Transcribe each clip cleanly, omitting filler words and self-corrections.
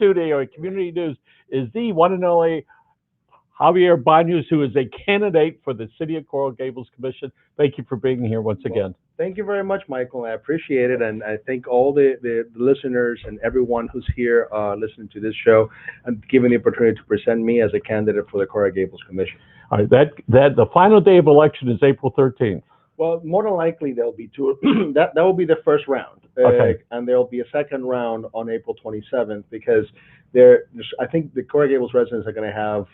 studio at Community News is the one and only Javier Banos, who is a candidate for the City of Coral Gables Commission. Thank you for being here once again. Thank you very much, Michael. I appreciate it, and I thank all the listeners and everyone who's here listening to this show and giving the opportunity to present me as a candidate for the Coral Gables Commission. All right, that the final day of election is April 13th. Well, more than likely there'll be two. That will be the first round, Okay. And there'll be a second round on April 27th because I think the Coral Gables residents are going to have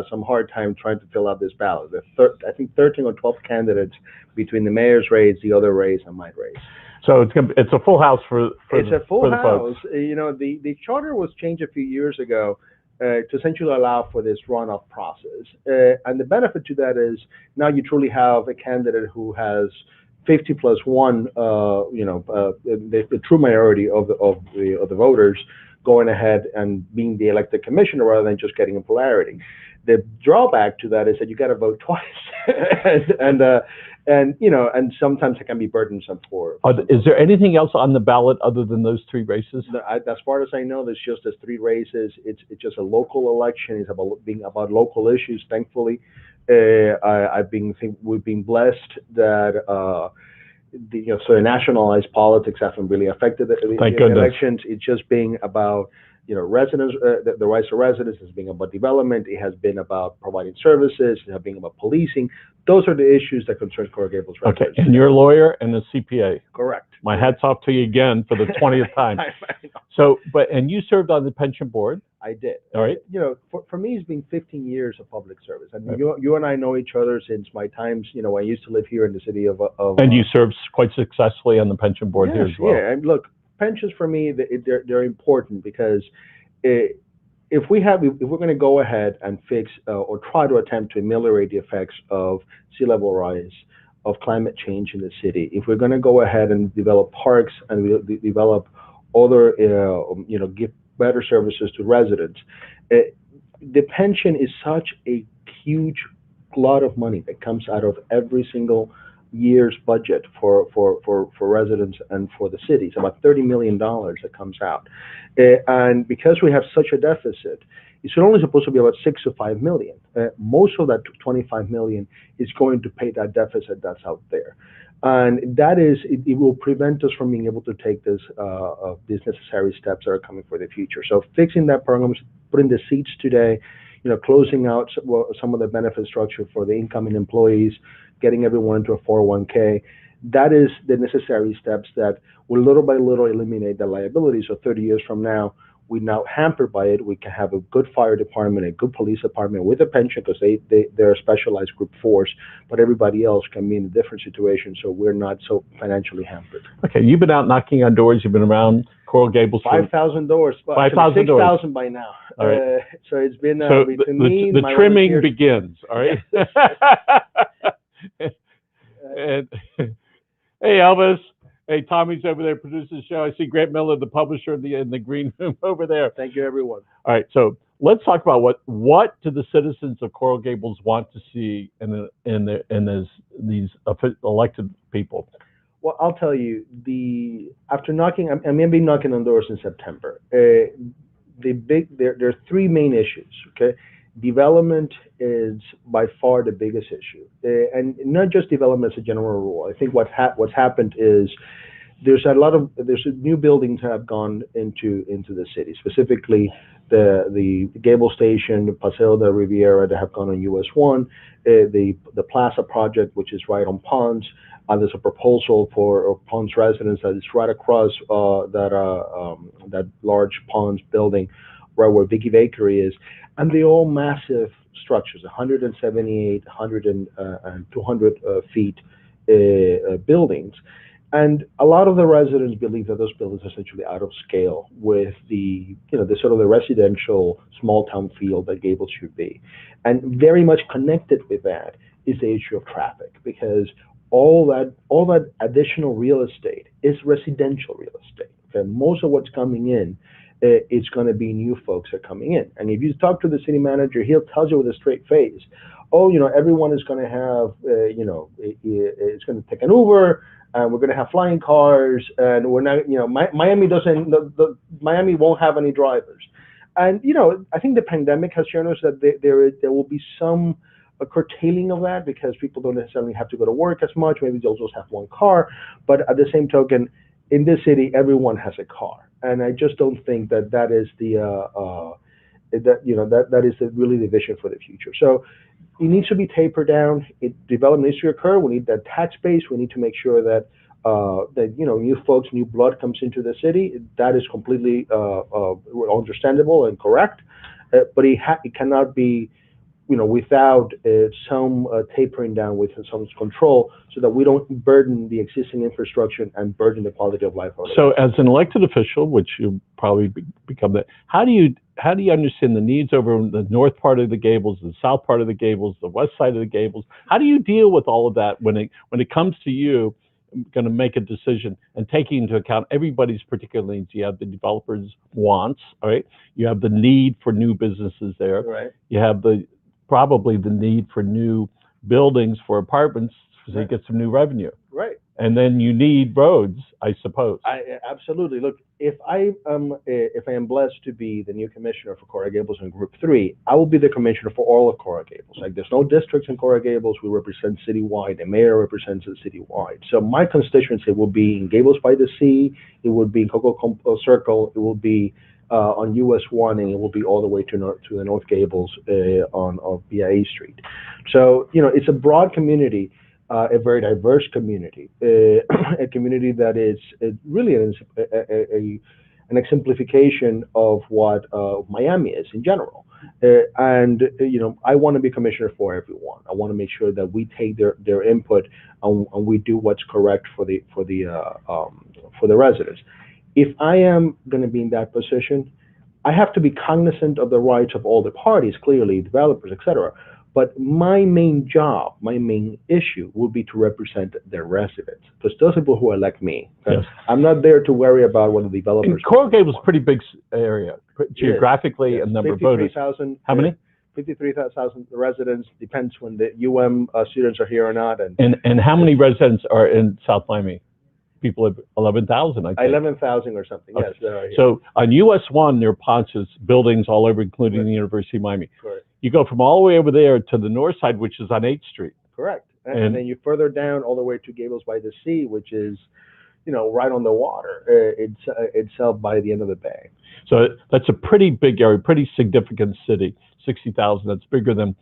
some hard time trying to fill out this ballot. I think 13 or 12 candidates between the mayor's race, the other race, and my race. So it's a full house for It's a full the house. folks. You know, the charter was changed a few years ago to essentially allow for this runoff process. And the benefit to that is now you truly have a candidate who has 50 plus one, the true majority of the voters going ahead and being the elected commissioner rather than just getting a polarity. The drawback to that is that you got to vote twice, and sometimes it can be burdensome for. Is there anything else on the ballot other than those three races? As far as I know, there's just those three races. It's just a local election. It's about local issues. Thankfully, we've been blessed that so the nationalized politics haven't really affected the elections. It's just being about residents, the rights of residents. It's been about development. It has been about providing services. It has been about policing. Those are the issues that concern Coral Gables residents. Okay, and you're a lawyer and a CPA. Correct. My hat's off to you again for the 20th time. So, and you served on the pension board. I did. All right. For me, it's been 15 years of public service. I mean, you and I know each other since my times. I used to live here in the city of and you served quite successfully on the pension board here as well. Yeah, and look, pensions for me, they're important because if we're going to go ahead and fix or try to attempt to ameliorate the effects of sea level rise, of climate change in the city, if we're going to go ahead and develop parks and develop other, give better services to residents, the pension is such a huge lot of money that comes out of every single year's budget for residents and for the city. It's about $30 million that comes out. And because we have such a deficit, it's only supposed to be about 6 to 5 million. Most of that 25 million is going to pay that deficit that's out there. And that is, it will prevent us from being able to take these necessary steps that are coming for the future. So fixing that program, putting the seats today, closing out some of the benefit structure for the incoming employees, getting everyone into a 401k, that is the necessary steps that will little by little eliminate the liability. So 30 years from now, we're now hampered by it. We can have a good fire department, a good police department with a pension because they're a specialized group force, but everybody else can be in a different situation, so we're not so financially hampered. Okay, you've been out knocking on doors. You've been around Coral Gables. 5,000 doors. 5,000 doors. 6,000 by now. All right. So it's been so between me, the my trimming volunteers. begins. All right. And, hey, Elvis. Hey, Tommy's over there producing the show. I see Grant Miller, the publisher, in the green room over there. Thank you, everyone. All right, so let's talk about what do the citizens of Coral Gables want to see in these elected people. Well, I'll tell you, after knocking, I'm going to be knocking on doors in September. There are three main issues. Okay, development is by far the biggest issue, and not just development as a general rule. I think what's happened is there's new buildings that have gone into the city, specifically the Gables Station, the Paseo de Riviera that have gone on US 1, the Plaza project, which is right on Ponds. There's a proposal for Ponds residents that is right across that large Ponds building, right where Vicky Bakery is, and they're all massive structures, 178, 100 and 200 feet buildings. And a lot of the residents believe that those buildings are essentially out of scale with the sort of the residential small town feel that Gables should be. And very much connected with that is the issue of traffic, because all that additional real estate is residential real estate. Okay? Most of what's coming in is going to be new folks that are coming in. And if you talk to the city manager, he'll tell you with a straight face, everyone is going to have, it's going to take an Uber, and we're going to have flying cars, and we're not, Miami won't have any drivers. And I think the pandemic has shown us that there will be some curtailing of that because people don't necessarily have to go to work as much. Maybe they'll just have one car, but at the same token, in this city, everyone has a car, and I just don't think that that is the that is really the vision for the future. So it needs to be tapered down. Development needs to occur. We need that tax base. We need to make sure that new folks, new blood comes into the city. That is completely understandable and correct. But it cannot be without some tapering down with some control, so that we don't burden the existing infrastructure and burden the quality of life. So, as an elected official, which you probably become that, how do you understand the needs over the north part of the Gables, the south part of the Gables, the west side of the Gables? How do you deal with all of that when it comes to you going to make a decision and taking into account everybody's particular needs? You have the developers' wants, all right? You have the need for new businesses there. Right. You have probably the need for new buildings for apartments, so you get some new revenue. Right. And then you need roads, I suppose. Absolutely. Look, if I am blessed to be the new commissioner for Coral Gables in Group 3, I will be the commissioner for all of Coral Gables. Like, there's no districts in Coral Gables. We represent citywide. The mayor represents it citywide. So my constituency will be in Gables by the Sea. It would be in Coco Circle. It will be on US 1, and it will be all the way to the North Gables on via A Street. So it's a broad community. A very diverse community, a community that is really an exemplification of what Miami is in general. And I want to be commissioner for everyone. I want to make sure that we take their input and we do what's correct for the residents. If I am going to be in that position, I have to be cognizant of the rights of all the parties, clearly developers, etc. But my main job, my main issue will be to represent their residents, because those people who elect me. Yes. I'm not there to worry about what the developers. And Coral Gables is a pretty big area, geographically, and number of voters. 53,000. How many? 53,000 residents. Depends when the students are here or not. And how many residents are in South Miami? People have 11,000, I think. 11,000 or something. Okay. Yes, there are here. So on US 1, there are Ponce's buildings all over, including the University of Miami. Correct. You go from all the way over there to the north side, which is on 8th Street. Correct. And then you further down all the way to Gables by the Sea, which is, right on the water. It's itself by the end of the bay. So that's a pretty big area, pretty significant city. 60,000. That's bigger than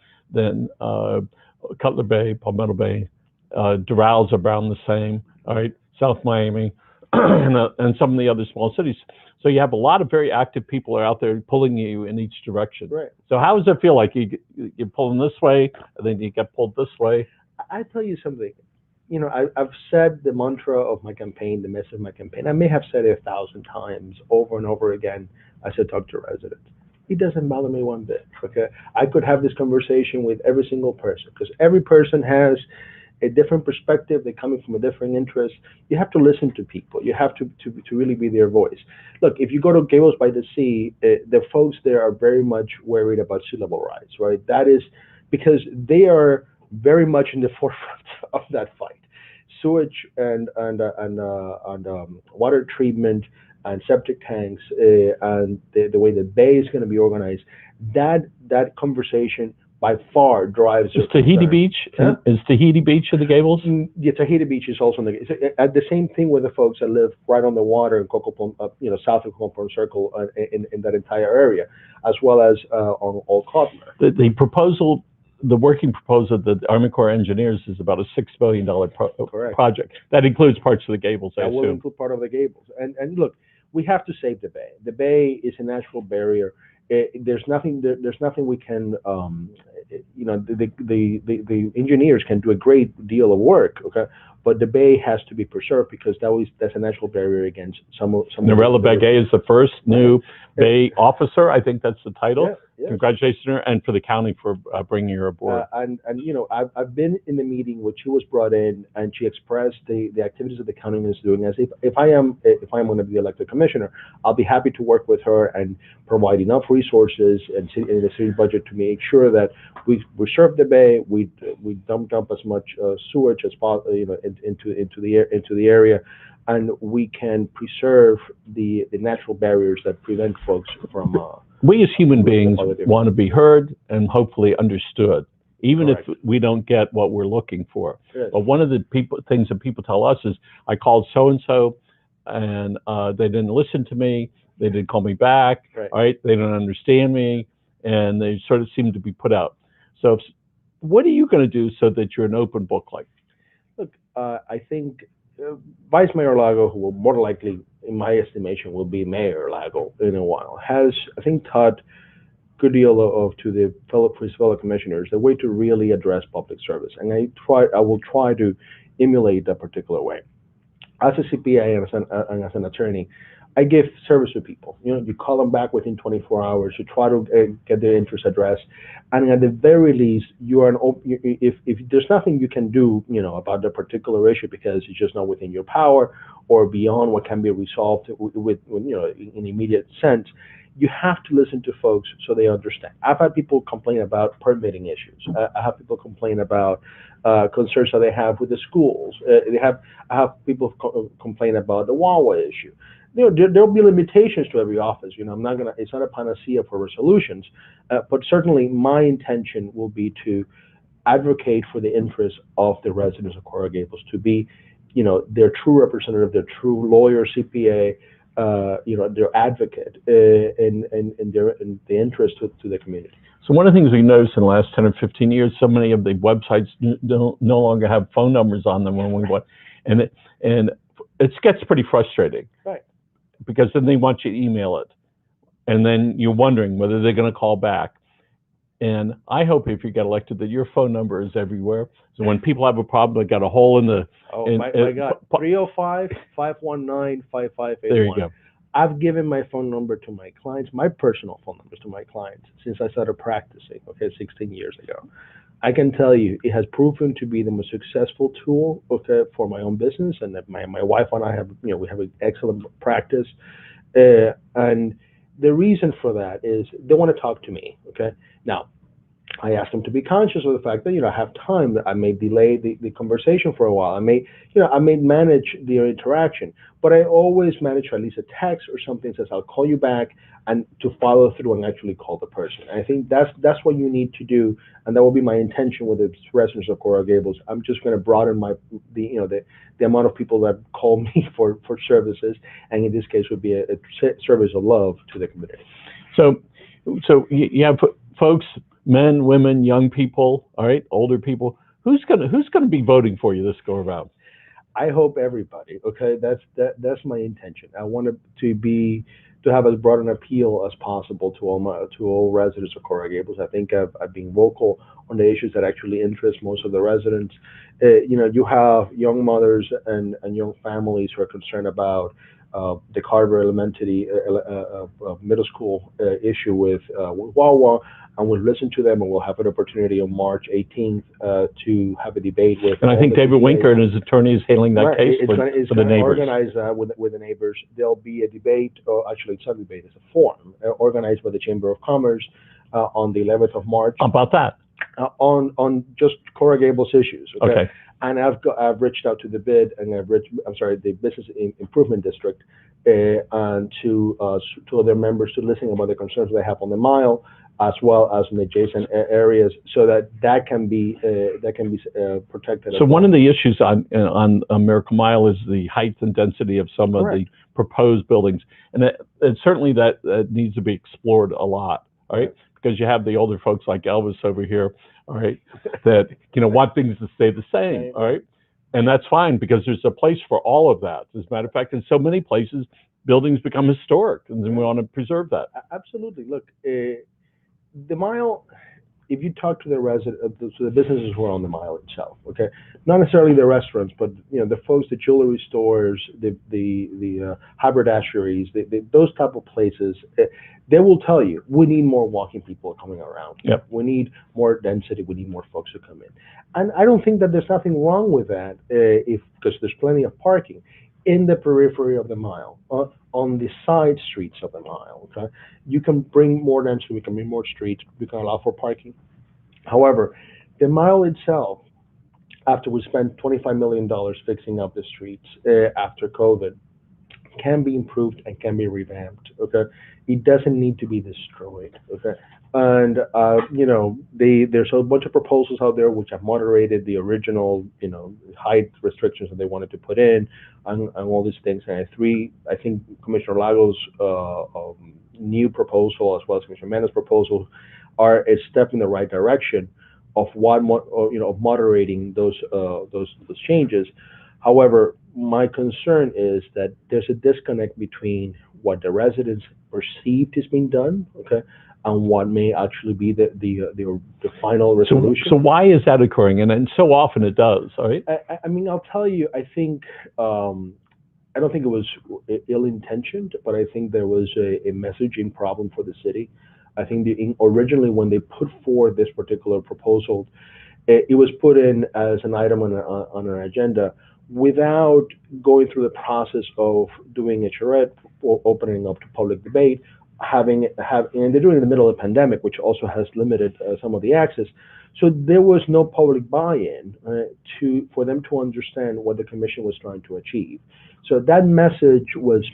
Cutler Bay, Palmetto Bay. Doral's around the same. All right, South Miami, and some of the other small cities. So you have a lot of very active people are out there pulling you in each direction. Right. So how does it feel like you're pulling this way, and then you get pulled this way? I tell you something. I've said the mantra of my campaign, the message of my campaign. I may have said it 1,000 times over and over again. I said, talk to residents. It doesn't bother me one bit. Okay, I could have this conversation with every single person, because every person has a different perspective. They're coming from a different interest. You have to listen to people. You have to really be their voice. Look, if you go to Gables by the Sea, the folks there are very much worried about sea level rise, right? That is because they are very much in the forefront of that fight. Sewage and water treatment and septic tanks and the way the bay is going to be organized, that conversation by far drives. Is Tahiti Beach? Huh? Is Tahiti Beach in the Gables? Yeah, Tahiti Beach is also at the same thing with the folks that live right on the water in south of Coco Circle in that entire area, as well as on Old Cotler. The proposal, the working proposal that the Army Corps of Engineers is about a $6 billion project. That includes parts of the Gables, I assume. That will include part of the Gables. And look, we have to save the bay. The bay is a natural barrier. There's nothing we can, the engineers can do a great deal of work, okay? But the bay has to be preserved, because that's a natural barrier against some. Norella Begay is the first new bay officer. I think that's the title. Yeah, yes. Congratulations to her, and for the county for bringing her aboard. I've been in the meeting when she was brought in, and she expressed the activities that the county is doing. As if I am going to be elected commissioner, I'll be happy to work with her and provide enough resources and in the city budget to make sure that we serve the bay. We dump as much sewage as possible, into the area, and we can preserve the natural barriers that prevent folks from We as human losing the beings quality of want to be heard and hopefully understood, even if correct. we don't get what we're looking for. Yes. But one of the things that people tell us is, I called so and so, and they didn't listen to me. They didn't call me back. Right. All right, they don't understand me, and they sort of seem to be put out. So, what are you going to do so that you're an open book like? Look, I think Vice Mayor Lago, who will more likely, in my estimation, will be Mayor Lago in a while, has, I think, taught good deal of to the his fellow commissioners the way to really address public service, and I will try to emulate that particular way. As a CPA and as an attorney, I give service to people. You know, you call them back within 24 hours. You try to get their interest addressed, and at the very least, you are if there's nothing you can do, you know, about the particular issue because it's just not within your power or beyond what can be resolved with you know in immediate sense. You have to listen to folks so they understand. I've had people complain about permitting issues. I have people complain about concerns that they have with the schools. I have people complain about the Wawa issue. You know, there'll be limitations to every office. You know, I'm not gonna. It's not a panacea for resolutions, but certainly my intention will be to advocate for the interests of the residents of Coral Gables, to be, you know, their true representative, their true lawyer, CPA, you know, their advocate, in their in the interest to the community. So one of the things we noticed in the last 10 or 15 years, so many of the websites don't no longer have phone numbers on them when we want, and it gets pretty frustrating. Right. Because then they want you to email it, and then you're wondering whether they're going to call back. And I hope if you get elected that your phone number is everywhere. So when people have a problem, they got a hole in the. Oh, my God. 305-519-5581. There you go. I've given my phone number to my clients, my personal phone numbers to my clients since I started practicing, okay, 16 years ago. I can tell you it has proven to be the most successful tool, okay, for my own business, and that my wife and I have, you know, we have an excellent practice. And the reason for that is they want to talk to me, okay? Now, I ask them to be conscious of the fact that, you know, I have time, that I may delay the conversation for a while. I may manage the interaction, but I always manage at least a text or something that says, I'll call you back, and to follow through and actually call the person. And I think that's what you need to do, and that will be my intention with the residents of Coral Gables. I'm just going to broaden the amount of people that call me for services, and in this case would be a service of love to the community. So you have folks, men, women, young people, all right, older people. Who's gonna be voting for you this go around? I hope everybody. Okay, that's my intention. I want to have as broad an appeal as possible to all residents of Coral Gables. I think I've been vocal on the issues that actually interest most of the residents. You know, you have young mothers and young families who are concerned about the Carver Elementary middle school issue with Wawa, and we'll listen to them, and we'll have an opportunity on March 18th to have a debate with. And I think David Winker and his attorney is handling that case for the neighbors. Organize with the neighbors. There'll be a debate, or actually it's not a debate, it's a forum organized by the Chamber of Commerce on the 11th of March. How about that? On just Coral Gables issues. Okay. And I've reached out to the BID and the Business Improvement District, and to other members to listen about the concerns they have on the mile, as well as in adjacent areas, so that can be protected. So one of the issues on Miracle Mile is the height and density of some of the proposed buildings, and certainly that needs to be explored a lot. All right, because you have the older folks like Elvis over here, all right, that want things to stay the same, all right, and that's fine because there's a place for all of that. As a matter of fact, in so many places, buildings become historic, and we want to preserve that. Absolutely. Look, the mile. If you talk to the businesses who are on the mile itself, okay, not necessarily the restaurants, but the folks, the jewelry stores, the haberdasheries, those type of places, they will tell you we need more walking people coming around. Yep. We need more density. We need more folks to come in, and I don't think that there's nothing wrong with that, because there's plenty of parking in the periphery of the mile, on the side streets of the mile. Okay, you can bring more density. We can bring more streets. We can allow for parking. However, the mile itself, after we spent $25 million fixing up the streets after COVID, can be improved and can be revamped. Okay, it doesn't need to be destroyed. Okay, and there's a bunch of proposals out there which have moderated the original height restrictions that they wanted to put in, and all these things. And I think Commissioner Lagos' new proposal as well as Commissioner Mendes' proposal are a step in the right direction of of moderating those changes. However, my concern is that there's a disconnect between what the residents perceived is being done, okay, and what may actually be the final resolution. So why is that occurring? And so often it does, all right? I mean, I'll tell you, I think I don't think it was ill-intentioned, but I think there was a messaging problem for the city. I think originally when they put forward this particular proposal, it was put in as an item on an agenda without going through the process of doing a charrette or opening up to public debate, and they're doing it in the middle of the pandemic, which also has limited some of the access. So there was no public buy-in for them to understand what the commission was trying to achieve. So that message was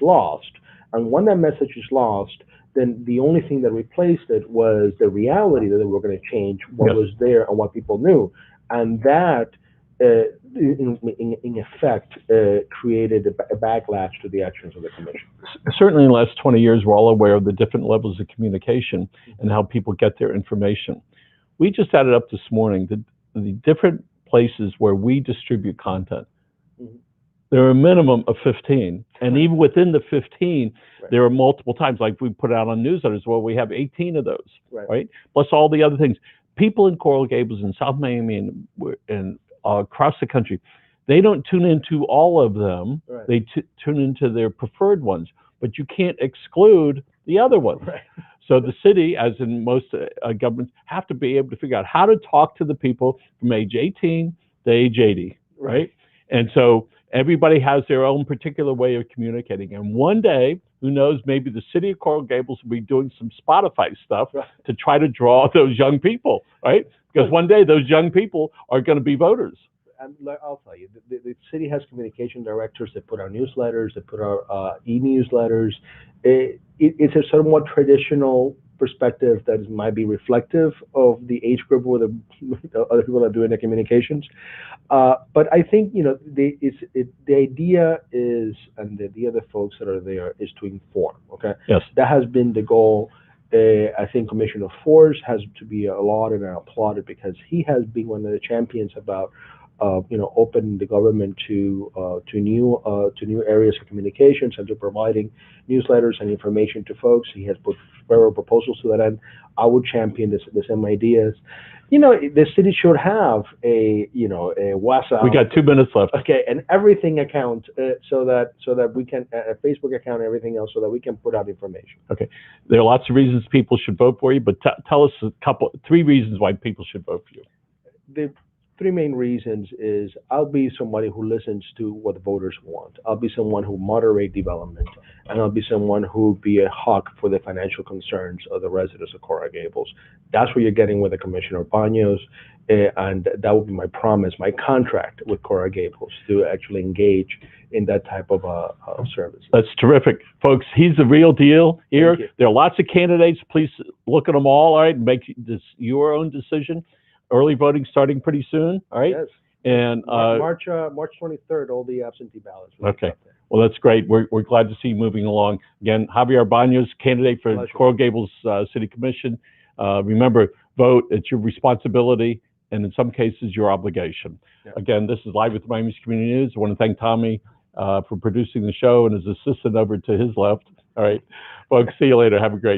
lost, and when that message is lost, then the only thing that replaced it was the reality that they were going to change what was there and what people knew, and that in effect created a backlash to the actions of the commission. Certainly in the last 20 years, we're all aware of the different levels of communication and how people get their information. We just added up this morning the different places where we distribute content. There are a minimum of 15, and even within the 15, there are multiple times, like we put out on newsletters, well, we have 18 of those, right? Plus all the other things. People in Coral Gables and South Miami and across the country, they don't tune into all of them. They tune into their preferred ones, but you can't exclude the other ones. So the city, as in most governments, have to be able to figure out how to talk to the people from age 18 to age 80, right? And so everybody has their own particular way of communicating. And one day, who knows, maybe the city of Coral Gables will be doing some Spotify stuff to try to draw those young people, right? Because one day those young people are going to be voters. And I'll tell you, the city has communication directors that put out newsletters, that put out e-newsletters. It's a somewhat traditional perspective that might be reflective of the age group where the other people are doing the communications. But I think the idea is, and the other folks that are there, is to inform. Okay. Yes. That has been the goal. I think Commissioner Force has to be lauded and applauded because he has been one of the champions about opening the government to new areas of communications and to providing newsletters and information to folks. He has put several proposals to that end. I would champion the same ideas. The city should have a WhatsApp. We got 2 minutes left. Okay, an everything account so that we can a Facebook account and everything else so that we can put out information. Okay, there are lots of reasons people should vote for you, but tell us 3 reasons why people should vote for you. The 3 main reasons is I'll be somebody who listens to what the voters want. I'll be someone who moderate development, and I'll be someone who be a hawk for the financial concerns of the residents of Coral Gables. That's what you're getting with the Commissioner Banos, and that will be my promise, my contract with Coral Gables to actually engage in that type of service. That's terrific, folks. He's the real deal here. There are lots of candidates. Please look at them all right, and make your own decision. Early voting starting pretty soon, all right? Yes. And March 23rd, all the absentee ballots. Okay. Well, that's great. We're glad to see you moving along. Again, Javier Banos, candidate for Coral Gables City Commission. Remember, vote. It's your responsibility, and in some cases, your obligation. Yeah. Again, this is Live with Miami's Community News. I want to thank Tommy for producing the show and his assistant over to his left. All right, folks, see you later. Have a great